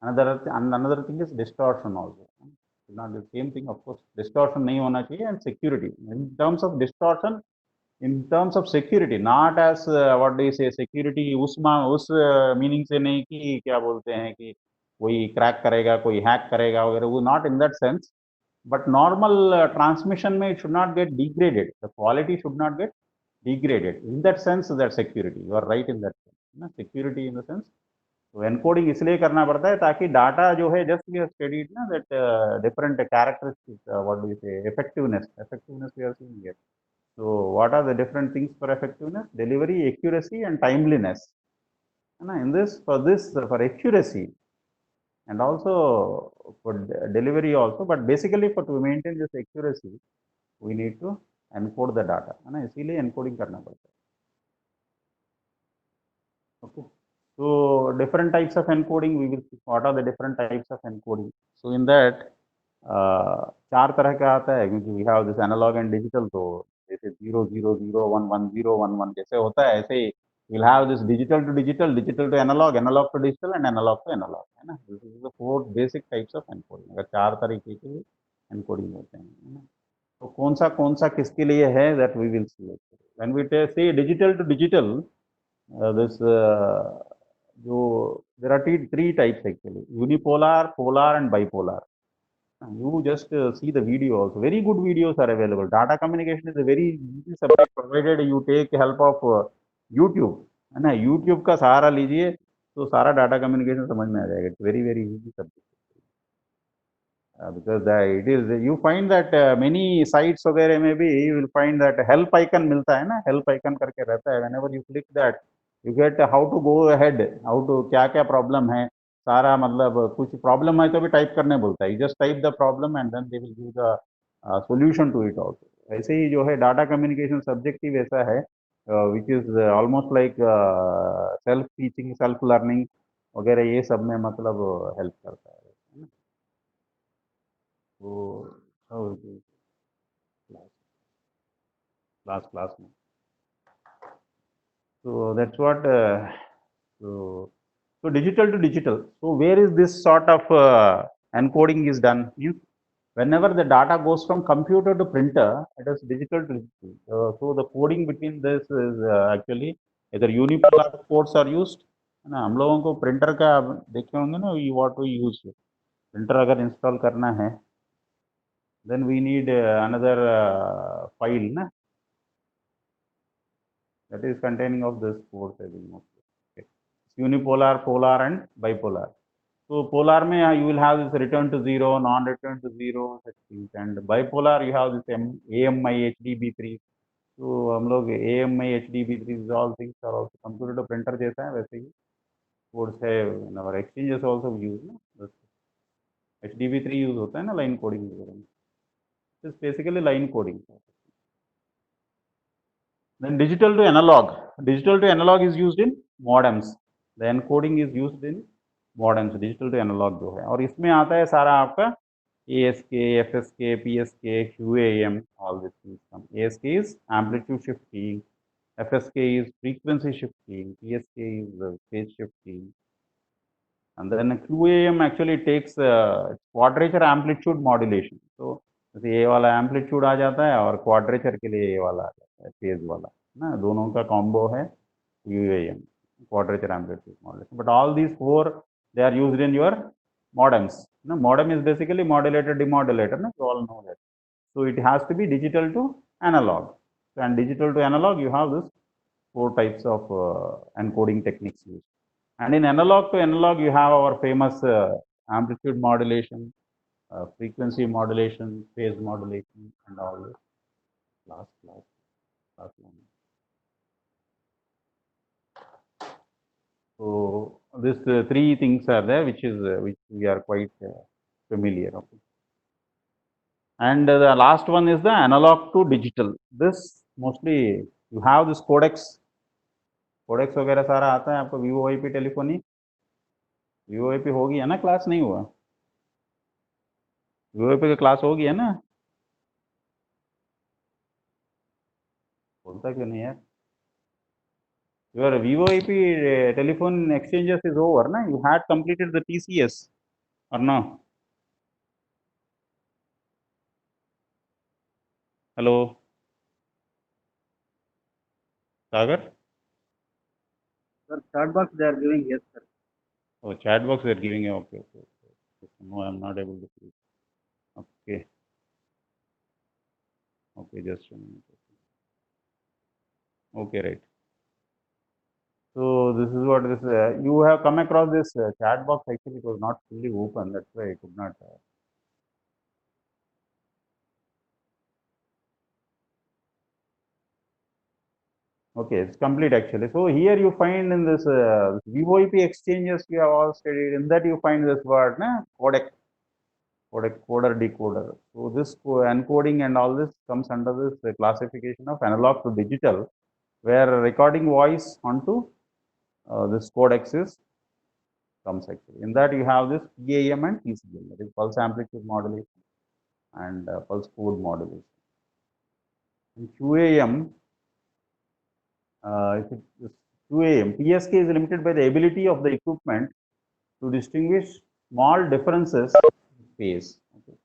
Another thing is distortion also. Not the same thing, of course. Distortion नहीं होना चाहिए, and security. In terms of distortion, in terms of security, not as what do you say, security उस meaning से नहीं कि क्या बोलते हैं कि कोई crack करेगा, कोई hack करेगा वगैरह, वो not in that sense. But normal transmission में it should not get degraded. The quality should not get degraded. In that sense, that security. You are right in that sense. ना, security in the sense. तो encoding इसलिए करना पड़ता है ताकि data जो है, जस्ट वी हैव स्टडीड ना that different characteristics, what do you say, effectiveness we are seeing here. So what are the different things for effectiveness? Delivery, accuracy and timeliness, है ना. In this for accuracy and also for delivery also, but basically for to maintain this accuracy we need to encode the data, है ना, इसीलिए encoding करना पड़ता है. Okay, so different types of encoding we will see. What are the different types of encoding? So in that 4 तरह का आता है, क्योंकि we have this analog and digital. तो जैसे 0 0 0 1 1 0 1 1 जैसे होता है, ऐसे ही we'll have this digital to digital, digital to analog, analog to digital and analog to analog, है ना. This is the 4 basic types of encoding. अगर 4 तरीके के encoding होते हैं, है ना. तो कौन सा किसके लिए है, that we will see. When we say digital to digital, this जो there are 3 types actually: unipolar, polar and bipolar. You just see the video also. Very good videos are available. Data communication is a very easy subject, provided you take help of YouTube, है ना. YouTube का सहारा लीजिए तो सारा data communication समझ में आ जाएगा. It's very very easy subject, because it is, you find that many sites वगैरह में भी you will find that help icon मिलता है ना, help icon करके रहता है. whenever you click that you get how to go ahead, how to क्या क्या प्रॉब्लम है, सारा मतलब कुछ प्रॉब्लम है तो भी टाइप करने बोलता है. Just type the problem and then they will give the solution to it also. ऐसे ही जो है डाटा कम्युनिकेशन सब्जेक्ट ही वैसा है, which is almost like self teaching, self learning वगैरह, ये सब में मतलब हेल्प करता है. तो क्लास में, so that's what so digital to digital. So where is this sort of encoding is done? Whenever the data goes from computer to printer, it is digital to digital. So the coding between this is actually either unipolar ports are used, है ना. हम लोगों को printer का देखे होंगे ना, we want to use printer अगर इंस्टॉल करना है, then we need another file na, that is containing of this ports, I think mostly. Okay. Unipolar, polar and bipolar. So polar में you will have this return to 0, non-return to 0, such things, and bipolar you have this AMI, HDB3. तो हम लोग AMI, HDB3, these all things are also computer to printer जैसा है, वैसे ही codes है. in our exchanges also we use ना, HDB3 use होता है ना लाइन कोडिंग वगैरह में. It's basically line coding. Then digital to analog. Digital to analog is used in modems. The encoding is used in modems, digital to analogue जो है, और इसमें आता है सारा आपका ASK, FSK, PSK, QAM, all these things. ASK is amplitude shifting, FSK is frequency shifting, PSK is phase shifting, and then QAM actually takes quadrature amplitude modulation. So जैसे ये वाला एम्पलीट्यूड आ जाता है और क्वाड्रेचर के लिए ये वाला आ जाता है, फेज वाला ना, दोनों का कॉम्बो है QAM, quadrature amplitude modulation. But all these four, they are used in your modems. No, modem is basically modulator demodulator. No, you all know that. So it has to be digital to analog. So, and digital to analog, you have this four types of encoding techniques used. And in analog to analog, you have our famous amplitude modulation, frequency modulation, phase modulation, and all this. Last one. So these three things are there, which we are quite familiar. Okay. And the last one is the analog to digital. This mostly you have this codecs वगैरह सारा आता है आपको, VoIP telephony, VoIP होगी है ना, class नहीं हुआ, VoIP की क्लास होगी है ना, बोलता क्यों नहीं यार? Your VoIP telephone exchanges is over, na? You had completed the TCS or no? Hello, Sagar? Sir, chat box they are giving yes, sir. Oh, chat box they are giving you. Okay. No, I'm not able to see. Okay. Okay, just a minute. Okay, right. So this is what this you have come across this chat box. Actually, it was not fully open. That's why I could not. Okay, it's complete actually. So here you find in this VoIP exchanges you have all studied. In that you find this word, na, codec, coder, decoder. So this encoding and all this comes under this classification of analog to digital, where recording voice onto this codex is comes actually. In that you have this PAM and PCM, that is pulse amplitude modulation and pulse code modulation. In QAM, QAM, PSK is limited by the ability of the equipment to distinguish small differences in phase. Okay.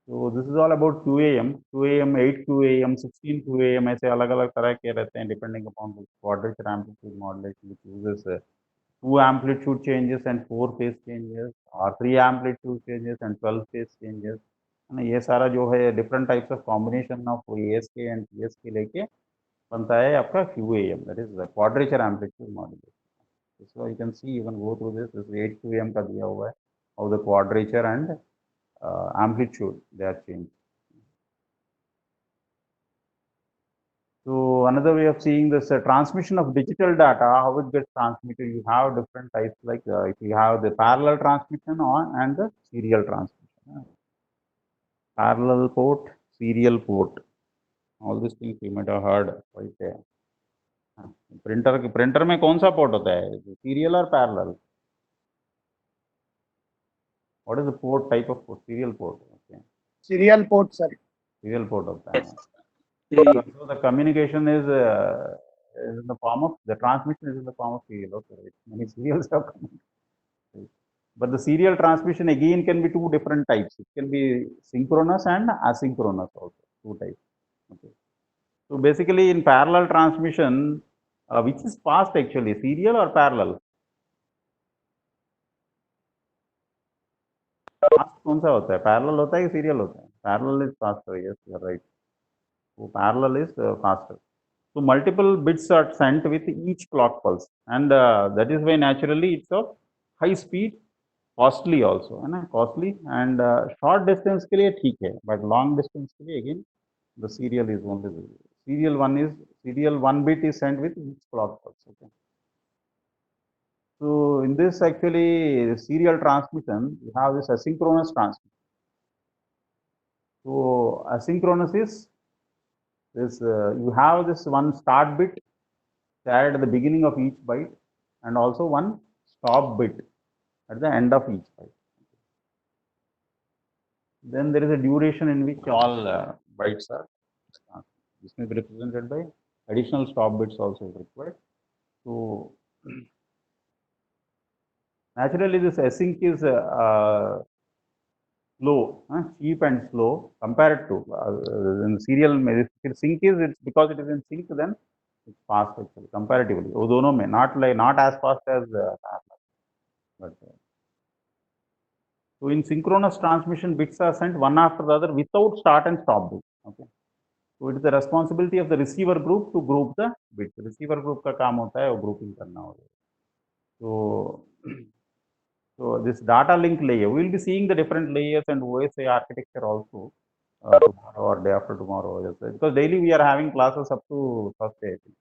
So this is all about QAM, 8 QAM, 16 QAM, ऐसे अलग-अलग तरह के रहते हैं depending upon the quadrature amplitude modulation, which uses 2 amplitude changes and 4 phase changes, or 3 amplitude changes and 12 phase changes. ये सारा जो है different types of combination of ASK and PSK लेके बनता है आपका QAM, that is the quadrature amplitude modulation. So you can see, you can go through this. This 8 QAM का दिया हुआ है, how the quadrature and amplitude they are changed. So another way of seeing this transmission of digital data, how it gets transmitted, you have different types, like if you have the parallel transmission and the serial transmission. Parallel port, serial port, all these things you might have heard quite there. Printer में कौन सा port होता है, serial और parallel? What is the port type of port? Serial port. Okay. Serial port, sir. Serial port होता है. So the communication is in the form of, the transmission is in the form of serial. Okay, many serials are coming. But the serial transmission again can be two different types. It can be synchronous and asynchronous also, two types. Okay. So basically in parallel transmission, which is fast actually, serial or parallel? Fast कौन सा होता है? Parallel होता है कि serial होता है? Parallel is faster. Yes, you are right. So parallel is faster. So multiple bits are sent with each clock pulse, and that is why naturally it's of high speed, costly also, है ना? Costly, and short distance के लिए ठीक है, but long distance के लिए again the serial is only serial one bit is sent with each clock pulse. Okay. So in this actually serial transmission, you have this asynchronous transmission. So asynchronous is this you have this one start bit added at the beginning of each byte, and also one stop bit at the end of each byte. Then there is a duration in which all bytes are this may be represented by additional stop bits also is required. So naturally this async is slow, cheap and slow compared to in serial. If sync is, it's because it is in sync, then it's fast actually comparatively. वो दोनों में not as fast as but so in synchronous transmission, bits are sent one after the other without start and stop bit. Okay. So it is the responsibility of the receiver group to group the bits. Receiver group का काम होता है वो grouping करना होगा. So this data link layer, we will be seeing the different layers and OSI architecture also tomorrow or day after tomorrow, because daily we are having classes up to Thursday, I think.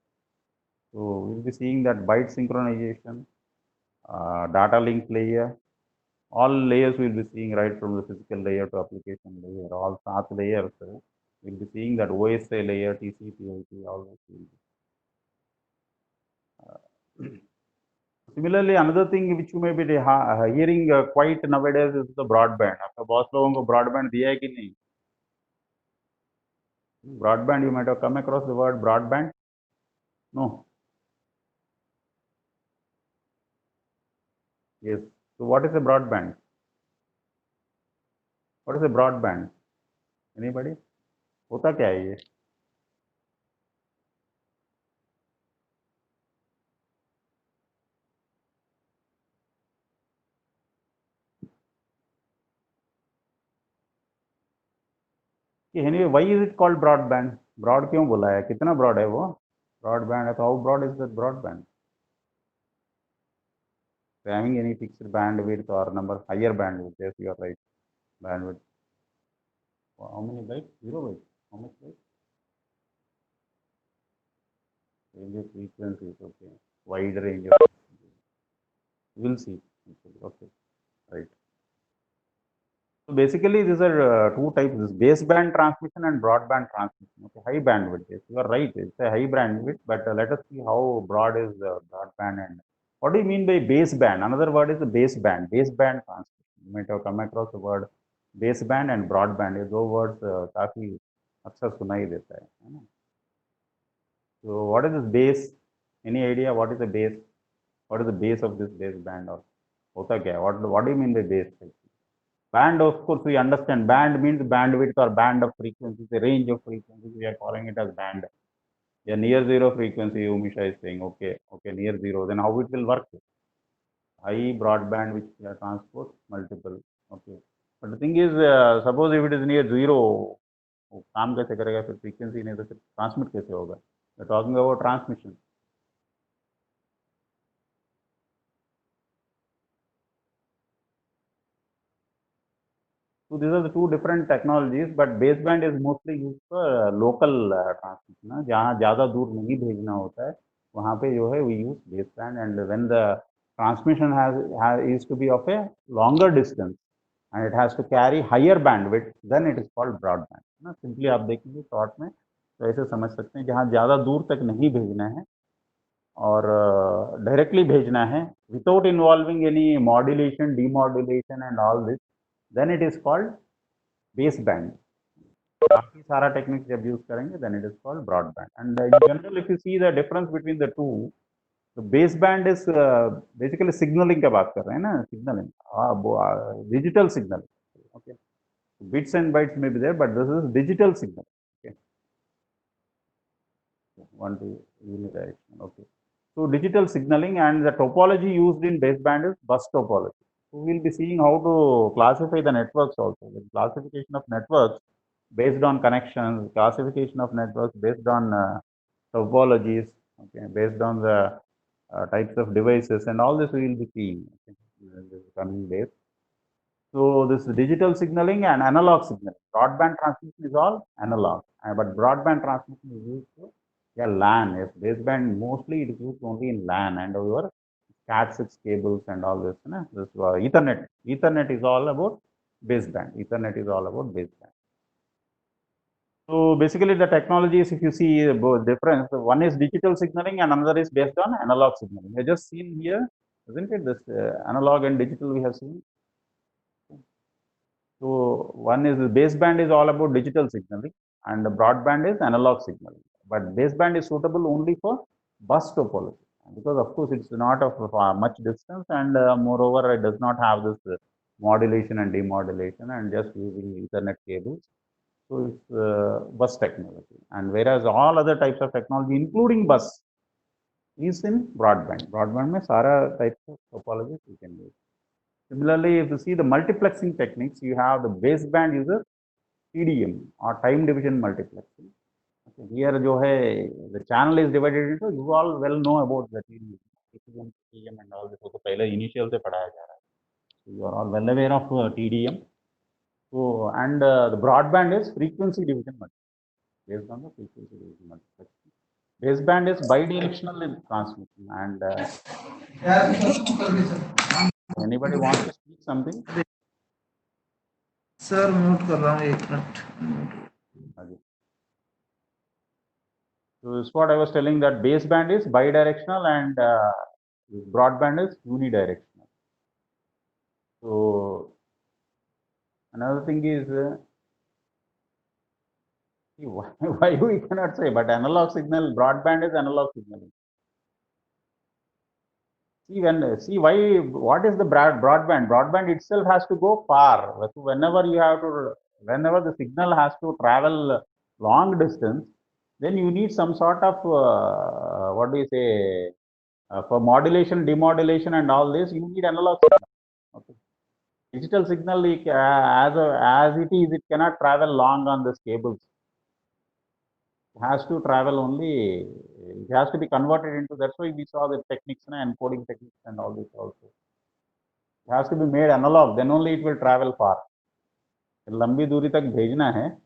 So we will be seeing that byte synchronization, data link layer, all layers we will be seeing right from the physical layer to application layer, all 7 layers. We will be seeing that OSI layer, TCP, IP, all those will be. Similarly, another thing which you may be hearing quite nowadays is the broadband. आपका बहुत लोगों को broadband दिया है कि नहीं? Broadband, you might have come across the word broadband. No. Yes. So what is a broadband? What is a broadband? Anybody? होता क्या है ये? Anyway, why is it called broadband? Broad क्यों बोला है? कितना broad है वो? Broadband है तो how broad is the broadband? So having any fixed bandwidth or number higher bandwidth? Yes, you are right. Bandwidth. How many bytes? 0 bytes. How much bytes? Range of frequencies. Okay. Wide range of. We'll see. Okay. Right. So basically, these are 2 types: this baseband transmission and broadband transmission. Okay, high bandwidth. Yes, you are right. It's a high bandwidth, but let us see how broad is the broadband and what do you mean by baseband? Another word is the baseband. Baseband transmission. You might have come across the word baseband and broadband. ये 2 words काफी अक्सर सुनाई देता है ना? So what is this base? Any idea what is the base? What is the base of this baseband or होता क्या है? What do you mean by base? Band, of course, we understand. Band means bandwidth or band of frequencies, a range of frequencies. We are calling it as band. A near zero frequency, Umisha is saying, okay, near zero. Then how it will work? High broadband, which transport multiple. Okay. But the thing is, suppose if it is near zero, काम कैसे करेगा? फिर frequency नहीं तो फिर transmit कैसे होगा? We are talking about transmission. So these are the 2 different technologies, but baseband is mostly used for local transmission. जहाँ ज़्यादा दूर नहीं भेजना होता है, वहाँ पे जो है we use baseband, and when the transmission is to be of a longer distance and it has to carry higher bandwidth, then it is called broadband. ना simply आप देखेंगे short में तो ऐसे समझ सकते हैं जहाँ ज़्यादा दूर तक नहीं भेजना है और directly भेजना है without involving any modulation, demodulation and all this, then it is called baseband. बाकी सारा टेक्निक जब यूज करेंगे then it is called broadband. And in general, if you see the difference between the two, the baseband is basically signaling का बात कर रहे हैं ना, signaling, digital signaling. Okay, bits and bytes may be there, but this is digital signal. Okay, 1 to unidirectional. Okay, so digital signaling, and the topology used in baseband is bus topology. So we will be seeing how to classify the networks also. The classification of networks based on connections, classification of networks based on topologies, okay, based on the types of devices, and all this we will be seeing in the coming days. So this digital signaling and analog signaling. Broadband transmission is all analog, but broadband transmission is used to LAN. Yes, baseband mostly it is used only in LAN and over Cat6 cables and all this. This Ethernet. Ethernet is all about baseband. Ethernet is all about baseband. So basically, the technologies, if you see both difference, one is digital signaling and another is based on analog signaling. I just seen here isn't it? This analog and digital we have seen. So one is the baseband is all about digital signaling, and the broadband is analog signaling. But baseband is suitable only for bus topology, because of course it's not of much distance, and moreover it does not have this modulation and demodulation, and just using Ethernet cables. So it's bus technology, and whereas all other types of technology, including bus, is in broadband. Broadband में सारा types of topologies you can use. Similarly, if you see the multiplexing techniques, you have the baseband uses TDM or time division multiplexing. Okay, here जो है the channel is divided into, you all well know about the TDM and all this. तो पहले initial से पढ़ाया जा रहा है. So you are all well aware of TDM. So and the broadband is frequency division multiplexing, based on the frequency division multiplexing. Baseband is bidirectional in transmission, and anybody wants to speak something? Sir mute कर रहा हूँ 1 minute. So this is what I was telling, that baseband is bidirectional and broadband is unidirectional. So another thing is why we cannot say, but analog signal, broadband is analog signaling. See why, what is the broadband? Broadband itself has to go far. So whenever the signal has to travel long distance, then you need some sort of what do you say, for modulation, demodulation, and all this, you need analog signal. Okay. Digital signal, as it is, it cannot travel long on these cables. It has to travel only, it has to be converted into, that's why we saw the techniques, encoding techniques and all this also. It has to be made analog, then only it will travel far. लंबी दूरी तक भेजना है,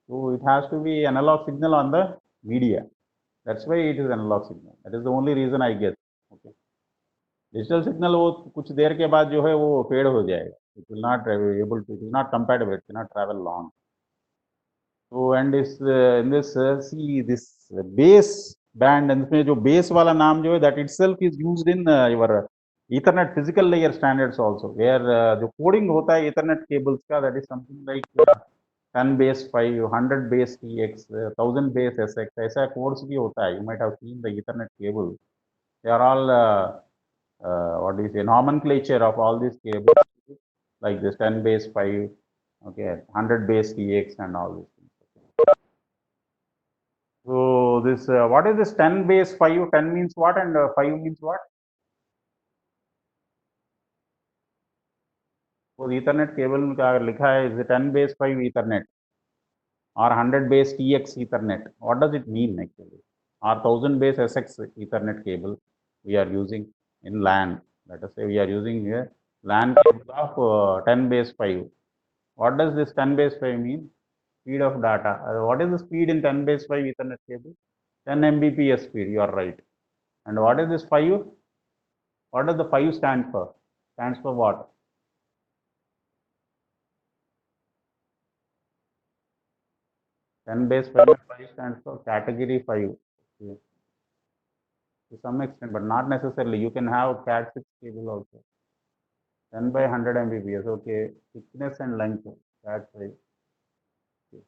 so it has to be analog signal on the media. That's why it is analog signal. That is the only reason I guess. Okay. Digital signal वो कुछ देर के बाद जो है वो fade हो जाएगा. It will not be able to, it is not compatible, it cannot travel long. So and this in this see this base band, and इसमें जो base वाला नाम जो है, that itself is used in your Ethernet physical layer standards also, where जो coding होता है Ethernet cables का, that is something like 10 base 5, 100 base TX, 1000 base SX, ऐसा codes भी होता है. You might have seen the Ethernet cable. They are all what do you say, nomenclature of all these cables, like this 10 base 5, okay, 100 base TX and all these things. So this what is this 10 base 5? 10 means what, and 5 means what? So Ethernet cable का लिखा है is 10 base 5 Ethernet or 100 base TX Ethernet. What does it mean actually? Or 1000 base SX Ethernet cable we are using in LAN. Let us say we are using here LAN cable of 10 base 5. What does this 10 base 5 mean? Speed of data. What is the speed in 10 base 5 Ethernet cable? 10 Mbps speed, you are right. And what is this 5? What does the 5 stand for? Stands for what? Ten base 5 stands for category 5. Okay. To some extent, but not necessarily. You can have Cat 6 cable also. 10 by 100 Mbps. Okay. Thickness and length. Cat 5. Okay.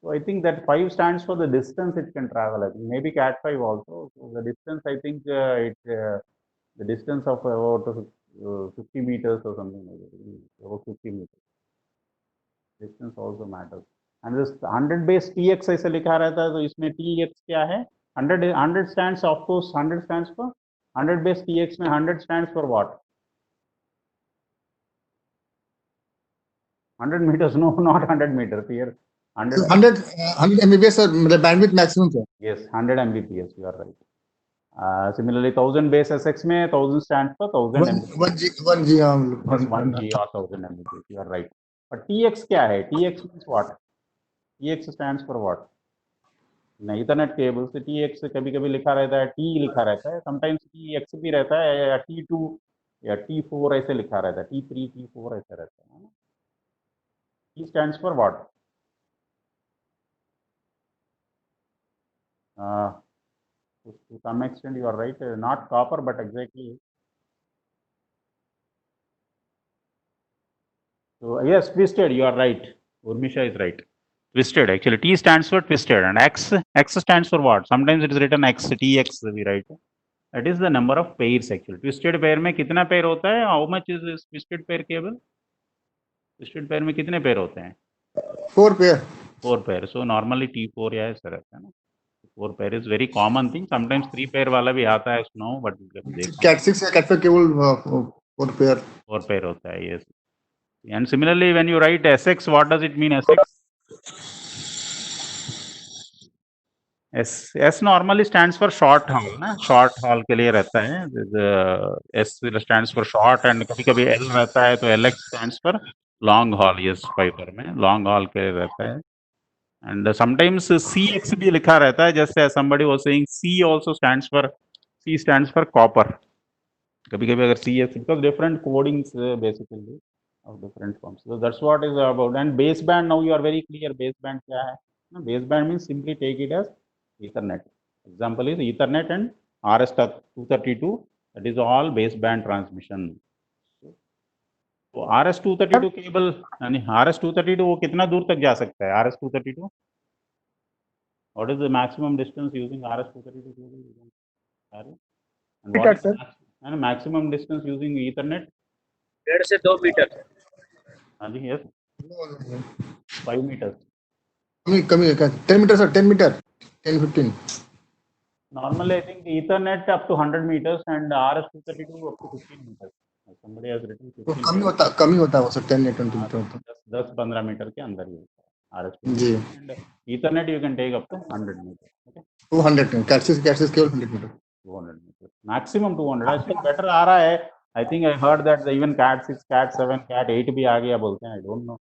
So I think that 5 stands for the distance it can travel. I think maybe Cat 5 also. So the distance, I think the distance of about 50 meters or something like that. About 50 meters. Distance also matters. And this 100 base TX ऐसे लिखा रहता है, तो इसमें TX क्या है? 100 stands, of course 100 stands for 100 base TX में 100 stands for what? 100 meters? No, not 100 meters here. 100 Mbps मतलब bandwidth maximum sir. Yes, 100 Mbps. You are right. Similarly, 1000 base SX में 1000 stands for 1000 Mbps. 1 G Yes, 1 G or 1000 Mbps. You are right. But TX क्या है? TX means what? TX stands for what? नहीं, Ethernet cables से TX कभी कभी लिखा रहता है, T लिखा रहता है, sometimes TX भी रहता है, या T2 या T4 ऐसे लिखा रहता है, T3 T4 ऐसे रहता है. T stands for what? To some extent you are right, not copper but exactly. So yes, twisted, you are right. Urmisha is right. Twisted, actually T stands for twisted and X stands for what? Sometimes it is written X, TX we write. That is the number of pairs actually. Twisted pair में कितना pair होता है? How much is this twisted pair cable? Twisted pair में कितने pair होते हैं? 4 pair. 4 pair. So normally T4 या ऐसा रहता है ना. 4 pair is very common thing. Sometimes 3 pair वाला भी आता है snow, but Cat 6 या Cat 5 cable 4 pair. 4 pair होता है, yes. And similarly, when you write SX, what does it mean SX? S normally stands for short haul, ना? Short haul के लिए रहता है. S stands for short and कभी-कभी L रहता है तो LX stands for long haul. Yes, fiber में long haul के लिए रहता है. And sometimes CX भी लिखा रहता है. Just as somebody was saying, C stands for copper. कभी-कभी अगर CX, because different codings basically of different forms. So that's what is about. And baseband, now you are very clear. Baseband क्या है? Baseband means simply take it as Ethernet. Example is Ethernet and RS-232. That is all baseband transmission. तो RS-232 cable यानी RS-232 वो कितना दूर तक जा सकता है? RS-232 what is the maximum distance using RS-232 cable? And what is the maximum distance using Ethernet? 1.5 से 2 मीटर. Yes, 5 meters. कमी 10 meter sir, 10 meter, 10-15. Normally, I think Ethernet up to 100 meters and RS-232 up to 15 meters. Somebody has written 15 meters. कमी होता है वो sir 10 या 20 metre होता है. 10-15 metre के अंदर ही होता है RS-232. Ji. And Ethernet you can take up to 100 meters. Okay. 200. Cat 6 केवल 100 meter. 200 meters. Maximum 200. आजकल better आ रहा है. I think I heard that even Cat 6, Cat 7, Cat 8 भी आ गया बोलते हैं. I don't know.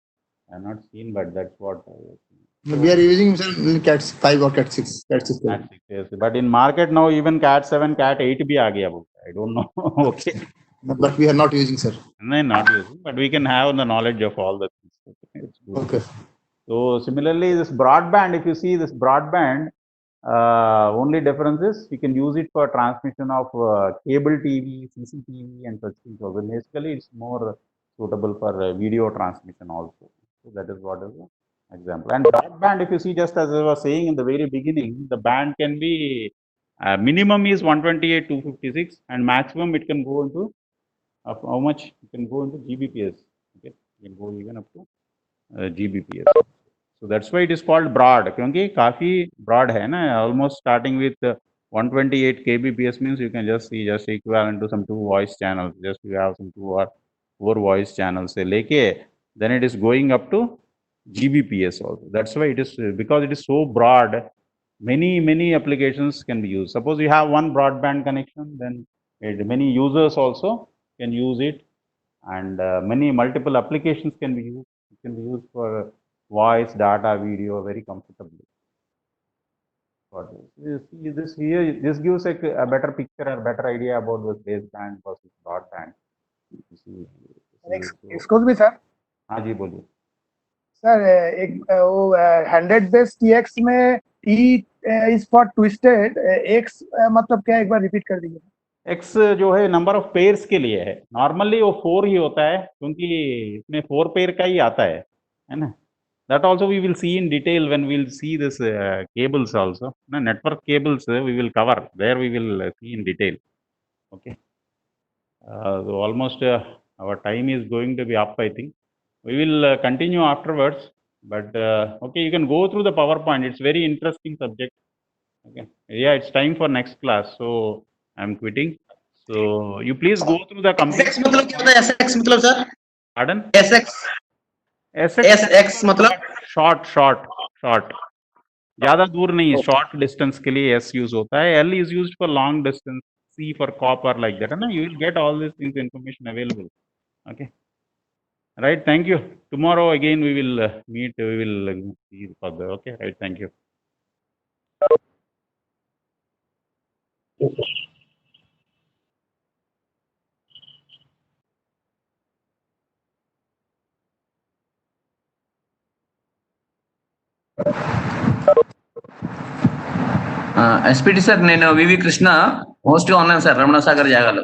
I have not seen, but that's what. We are using Cat 5 or Cat 6. Cat 6. Cat 6, yes. But in market now even Cat 7, Cat 8 भी आ गया बोलते हैं. I don't know. Okay. But we are not using sir. No, not using. But we can have the knowledge of all the things. It's good. Okay. So similarly, this broadband, if you see this broadband, only difference is you can use it for transmission of cable TV, CCTV, and such things. So basically, it's more suitable for video transmission also. So that is what is the example. And broadband, if you see, just as I was saying in the very beginning, the band can be minimum is 128.256, and maximum it can go into how much? It can go into Gbps. Okay, it can go even up to Gbps. So that's why it is called broad. क्योंकि काफी broad है ना, almost starting with 128 kbps means you can just see just equivalent to some 2 voice channels. Just you have some 2 or 4 voice channels से लेके then it is going up to Gbps also. That's why it is because it is so broad. Many applications can be used. Suppose you have one broadband connection, then many users also can use it, and many multiple applications can be used. It can be used for voice, data, video very comfortably. This here, this gives a better picture or better idea about the baseband versus broadband. Excuse me sir. हाँ जी बोलिए. Sir एक वो 100 base TX में T is for twisted, X मतलब क्या, एक बार repeat कर दीजिए. X जो है नंबर ऑफ पेयर्स के लिए है. नॉर्मली वो 4 ही होता है क्योंकि इसमें 4 पेयर का ही आता है ना. That also we will see in detail when we will see this cables also. No, network cables we will cover. There we will see in detail. Okay. So almost our time is going to be up, I think. We will continue afterwards. But okay, you can go through the PowerPoint. It's very interesting subject. Okay. Yeah, it's time for next class. So I'm quitting. So you please go through the complete. SX मतलब क्या होता है? SX मतलब sir? Pardon? SX. SX मतलब? Short. ज्यादा दूर नहीं, short distance के लिए S यूज होता है. L is used for long distance, C for copper, like that, है ना. You will get all these things information available. Okay. Right. Thank you. Tomorrow again we will meet. We will see further. Okay. Right. Thank you. SPT sir నేను వివి Krishna host గా ఉన్నాను sir Ramana Sagar జాగాలో